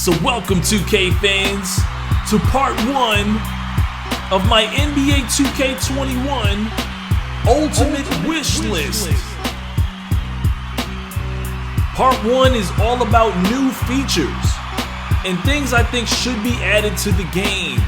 So welcome 2K fans to part 1 of my NBA 2K21 Ultimate Wish List. Part 1 is all about new features and things I think should be added to the game.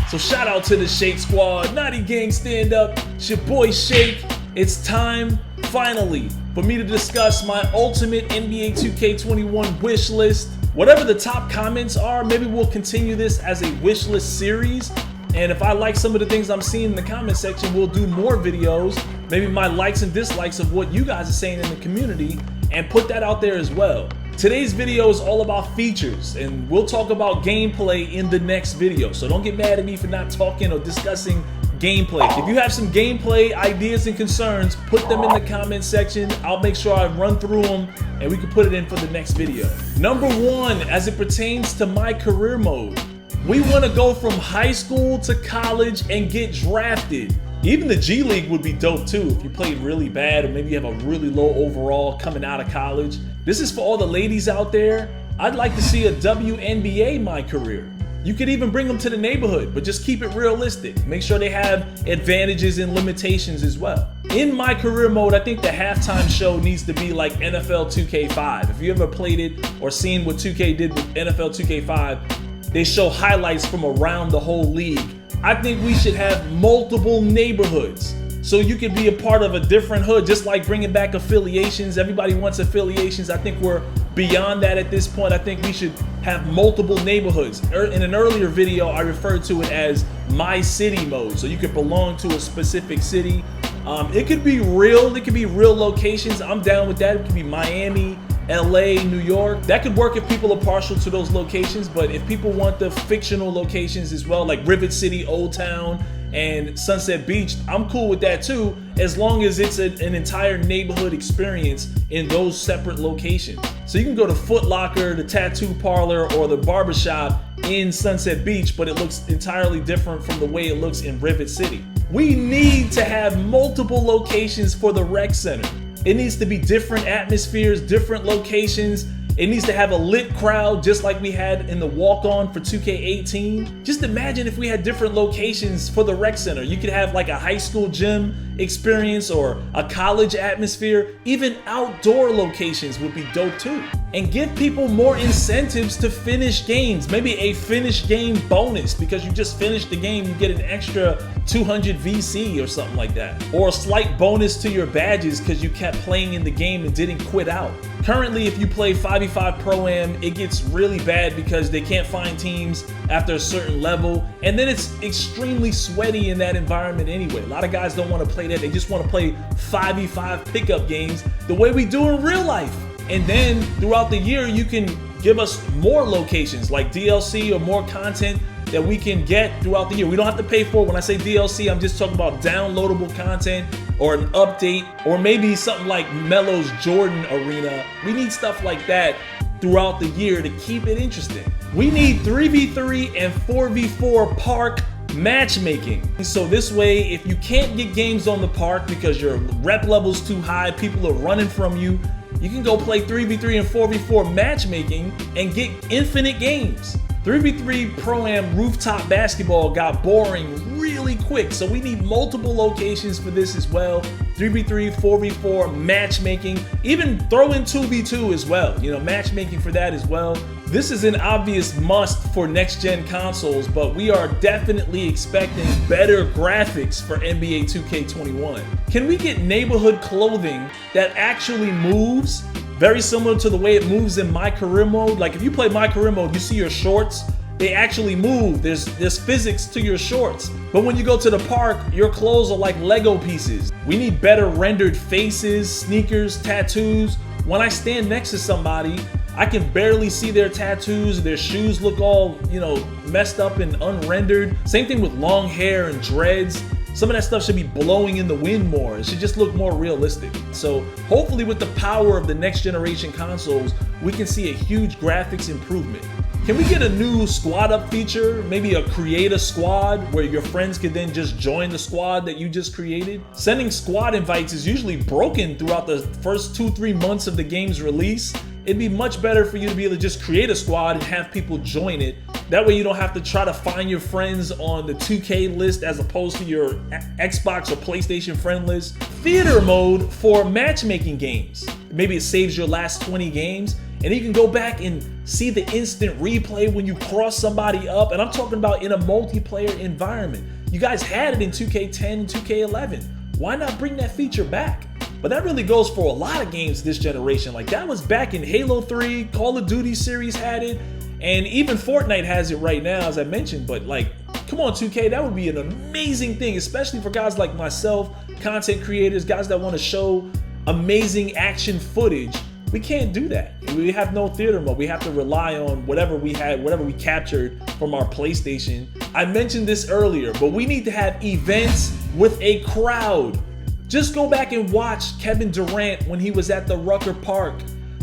So shout out to the Shake Squad, Naughty Gang stand up, it's your boy Shake. It's time, finally, for me to discuss my Ultimate NBA 2K21 wish list. Whatever the top comments are, maybe we'll continue this as a wish list series. And if I like some of the things I'm seeing in the comment section, we'll do more videos. Maybe my likes and dislikes of what you guys are saying in the community and put that out there as well. Today's video is all about features, and we'll talk about gameplay in the next video. So don't get mad at me for not talking or discussing gameplay. If you have some gameplay ideas and concerns, put them in the comment section. I'll make sure I run through them and we can put it in for the next video. Number 1, as it pertains to my career mode, we want to go from high school to college and get drafted. Even the G League would be dope too if you played really bad or maybe you have a really low overall coming out of college. This is for all the ladies out there. I'd like to see a WNBA MYCAREER. You could even bring them to the neighborhood, but just keep it realistic. Make sure they have advantages and limitations as well. In my career mode, I think the halftime show needs to be like NFL 2K5. If you ever played it or seen what 2K did with NFL 2K5, they show highlights from around the whole league. I think we should have multiple neighborhoods, so you could be a part of a different hood, just like bringing back affiliations. Everybody wants affiliations. I think we're beyond that at this point. I think we should have multiple neighborhoods. In an earlier video, I referred to it as my city mode, so you could belong to a specific city. It could be real locations. I'm down with that. It could be Miami, LA, New York. That could work if people are partial to those locations, but if people want the fictional locations as well, like Rivet City, Old Town, and Sunset Beach, I'm cool with that too, as long as it's an entire neighborhood experience in those separate locations. So you can go to Foot Locker, the tattoo parlor, or the barbershop in Sunset Beach, but it looks entirely different from the way it looks in Rivet City. We need to have multiple locations for the rec center. It needs to be different atmospheres, different locations. It needs to have a lit crowd just like we had in the walk-on for 2K18. Just imagine if we had different locations for the rec center. You could have like a high school gym experience or a college atmosphere. Even outdoor locations would be dope too. And give people more incentives to finish games. Maybe a finish game bonus, because you just finished the game, you get an extra 200 VC or something like that. Or a slight bonus to your badges because you kept playing in the game and didn't quit out. Currently, if you play 5v5 Pro-Am, it gets really bad because they can't find teams after a certain level. And then it's extremely sweaty in that environment anyway. A lot of guys don't want to play that. They just want to play 5v5 pickup games the way we do in real life. And then throughout the year, you can give us more locations like DLC or more content that we can get throughout the year. We don't have to pay for it. When I say DLC, I'm just talking about downloadable content or an update, or maybe something like Melo's Jordan Arena. We need stuff like that throughout the year to keep it interesting. We need 3v3 and 4v4 park matchmaking. So this way, if you can't get games on the park because your rep level's too high, people are running from you, you can go play 3v3 and 4v4 matchmaking and get infinite games. 3v3 Pro-Am rooftop basketball got boring really quick, so we need multiple locations for this as well. 3v3, 4v4 matchmaking, even throw in 2v2 as well, you know, matchmaking for that as well. This is an obvious must for next-gen consoles, but we are definitely expecting better graphics for NBA 2K21. Can we get neighborhood clothing that actually moves? Very similar to the way it moves in my career mode. Like if you play my career mode, you see your shorts, they actually move. There's physics to your shorts. But when you go to the park, your clothes are like Lego pieces. We need better rendered faces, sneakers, tattoos. When I stand next to somebody, I can barely see their tattoos. Their shoes look all, you know, messed up and unrendered. Same thing with long hair and dreads. Some of that stuff should be blowing in the wind more. It should just look more realistic. So hopefully with the power of the next generation consoles, we can see a huge graphics improvement. Can we get a new squad up feature? Maybe a create a squad where your friends could then just join the squad that you just created? Sending squad invites is usually broken throughout the first 2-3 months of the game's release. It'd be much better for you to be able to just create a squad and have people join it. That way you don't have to try to find your friends on the 2K list as opposed to your Xbox or PlayStation friend list. Theater mode for matchmaking games. Maybe it saves your last 20 games, and you can go back and see the instant replay when you cross somebody up. And I'm talking about in a multiplayer environment. You guys had it in 2K10 and 2K11. Why not bring that feature back? But that really goes for a lot of games this generation. Like that was back in Halo 3, Call of Duty series had it, and even Fortnite has it right now, as I mentioned. But like, come on 2K, that would be an amazing thing, especially for guys like myself, content creators, guys that want to show amazing action footage. We can't do that. We have no theater mode. We have to rely on whatever we had, whatever we captured from our PlayStation. I mentioned this earlier, but we need to have events with a crowd. Just go back and watch Kevin Durant when he was at the Rucker Park.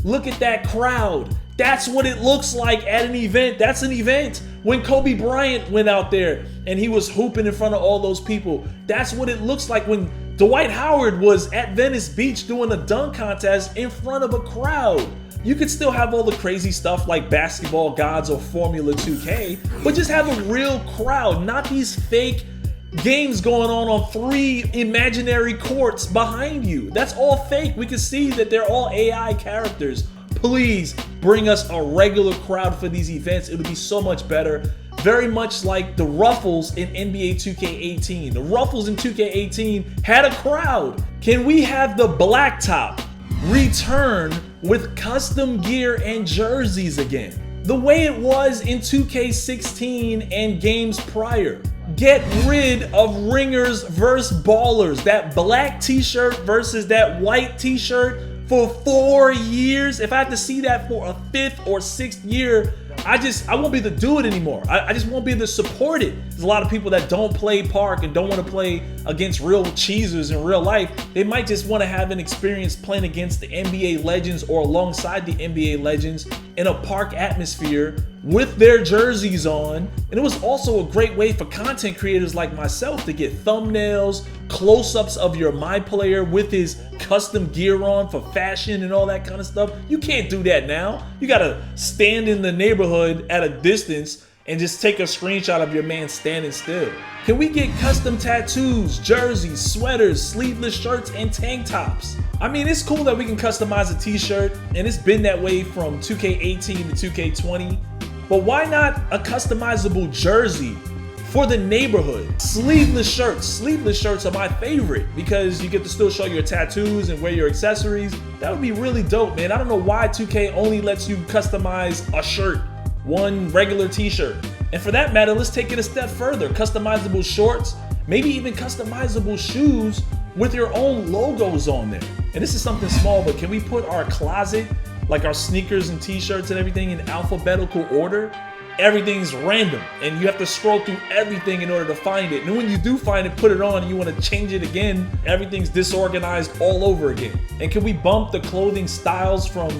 Look at that crowd. That's what it looks like at an event. That's an event. When Kobe Bryant went out there and he was hooping in front of all those people. That's what it looks like when Dwight Howard was at Venice Beach doing a dunk contest in front of a crowd. You could still have all the crazy stuff like Basketball Gods or Formula 2K, but just have a real crowd, not these fake games going on 3 imaginary courts behind you. That's all fake. We can see that they're all AI characters. Please bring us a regular crowd for these events. It'll be so much better. Very much like the Ruffles in NBA 2K18. The Ruffles in 2K18 had a crowd. Can we have the Blacktop return with custom gear and jerseys again? The way it was in 2K16 and games prior. Get rid of ringers versus ballers. That black t-shirt versus that white t-shirt for 4 years. If I have to see that for a 5th or 6th year, I won't be able to do it anymore. I just won't be able to support it. There's a lot of people that don't play Park and don't want to play against real cheesers in real life. They might just want to have an experience playing against the NBA legends or alongside the NBA legends in a Park atmosphere with their jerseys on. And it was also a great way for content creators like myself to get thumbnails, close-ups of your MyPlayer with his custom gear on for fashion and all that kind of stuff. You can't do that now. You gotta stand in the neighborhood at a distance and just take a screenshot of your man standing still. Can we get custom tattoos, jerseys, sweaters, sleeveless shirts, and tank tops? I mean, it's cool that we can customize a t-shirt, and it's been that way from 2K18 to 2K20, but why not a customizable jersey for the neighborhood? Sleeveless shirts. Sleeveless shirts are my favorite because you get to still show your tattoos and wear your accessories. That would be really dope, man. I don't know why 2K only lets you customize a shirt, one regular t-shirt. And for that matter, let's take it a step further. Customizable shorts, maybe even customizable shoes with your own logos on there. And this is something small, but can we put our closet, like our sneakers and t-shirts and everything, in alphabetical order? Everything's random and you have to scroll through everything in order to find it. And when you do find it, put it on and you want to change it again, everything's disorganized all over again. And can we bump the clothing styles from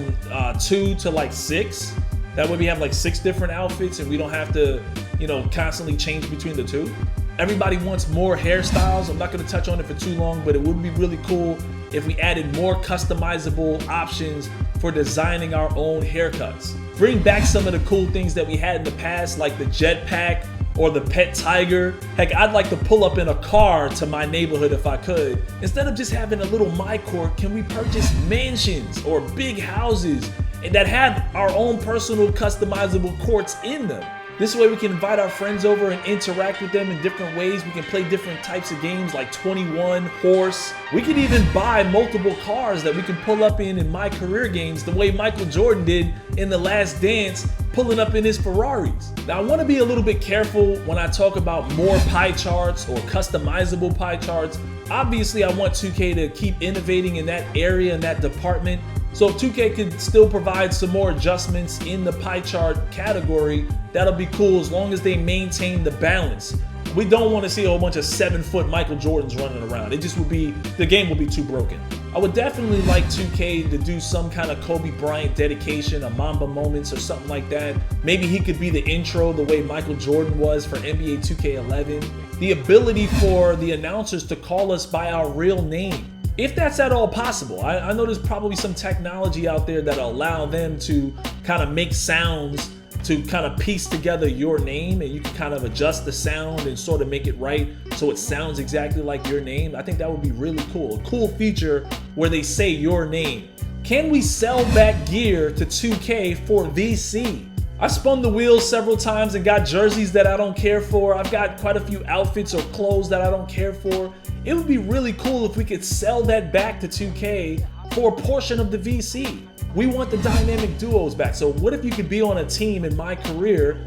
2 to like 6? That way we have like 6 different outfits and we don't have to, you know, constantly change between the 2. Everybody wants more hairstyles. I'm not going to touch on it for too long, but it would be really cool if we added more customizable options for designing our own haircuts. Bring back some of the cool things that we had in the past, like the jetpack or the pet tiger. Heck, I'd like to pull up in a car to my neighborhood if I could. Instead of just having a little MyCourt, can we purchase mansions or big houses that have our own personal customizable courts in them? This way we can invite our friends over and interact with them in different ways. We can play different types of games like 21, Horse. We can even buy multiple cars that we can pull up in MyCAREER games the way Michael Jordan did in The Last Dance, pulling up in his Ferraris. Now I want to be a little bit careful when I talk about more pie charts or customizable pie charts. Obviously I want 2K to keep innovating in that area, in that department. So if 2K could still provide some more adjustments in the pie chart category, that'll be cool as long as they maintain the balance. We don't want to see a whole bunch of 7-foot Michael Jordans running around. It just would be, the game will be too broken. I would definitely like 2K to do some kind of Kobe Bryant dedication, a Mamba Moments or something like that. Maybe he could be the intro the way Michael Jordan was for NBA 2K11. The ability for the announcers to call us by our real name. if that's at all possible. I know there's probably some technology out there that'll allow them to kind of make sounds to kind of piece together your name, and you can kind of adjust the sound and sort of make it right so it sounds exactly like your name. I think that would be really cool. A cool feature where they say your name. Can we sell back gear to 2K for VC? I spun the wheels several times and got jerseys that I don't care for. I've got quite a few outfits or clothes that I don't care for. It would be really cool if we could sell that back to 2K for a portion of the VC. We want the dynamic duos back. So what if you could be on a team in MYCAREER,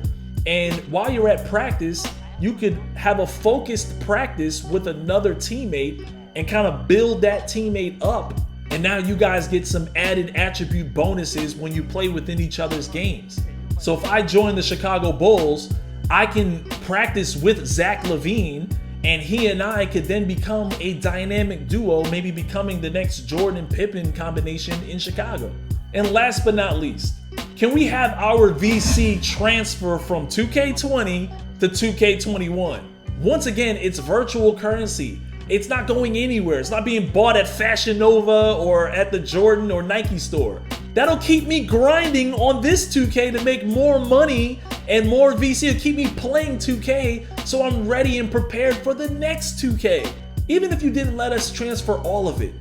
and while you're at practice, you could have a focused practice with another teammate and kind of build that teammate up. And now you guys get some added attribute bonuses when you play within each other's games. So if I join the Chicago Bulls, I can practice with Zach LaVine, and he and I could then become a dynamic duo, maybe becoming the next Jordan and Pippen combination in Chicago. And last but not least, can we have our VC transfer from 2K20 to 2K21? Once again, it's virtual currency. It's not going anywhere. It's not being bought at Fashion Nova or at the Jordan or Nike store. That'll keep me grinding on this 2K to make more money and more VC. It'll keep me playing 2K so I'm ready and prepared for the next 2K. Even if you didn't let us transfer all of it,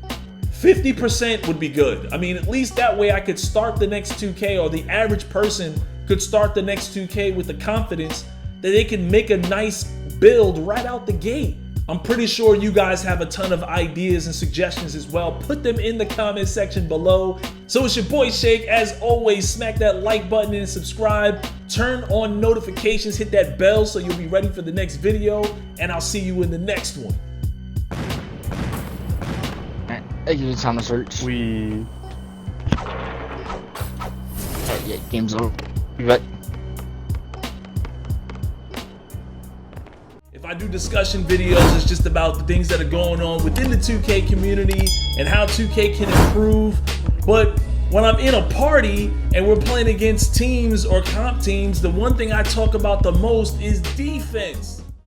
50% would be good. I mean, at least that way I could start the next 2K, or the average person could start the next 2K with the confidence that they can make a nice build right out the gate. I'm pretty sure you guys have a ton of ideas and suggestions as well. Put them in the comment section below. So it's your boy Shake. As always, smack that like button and subscribe. Turn on notifications, hit that bell so you'll be ready for the next video, and I'll see you in the next one. It's time to search. Yeah, game's over. But if I do discussion videos, it's just about the things that are going on within the 2K community and how 2K can improve. But when I'm in a party and we're playing against teams or comp teams, the one thing I talk about the most is defense.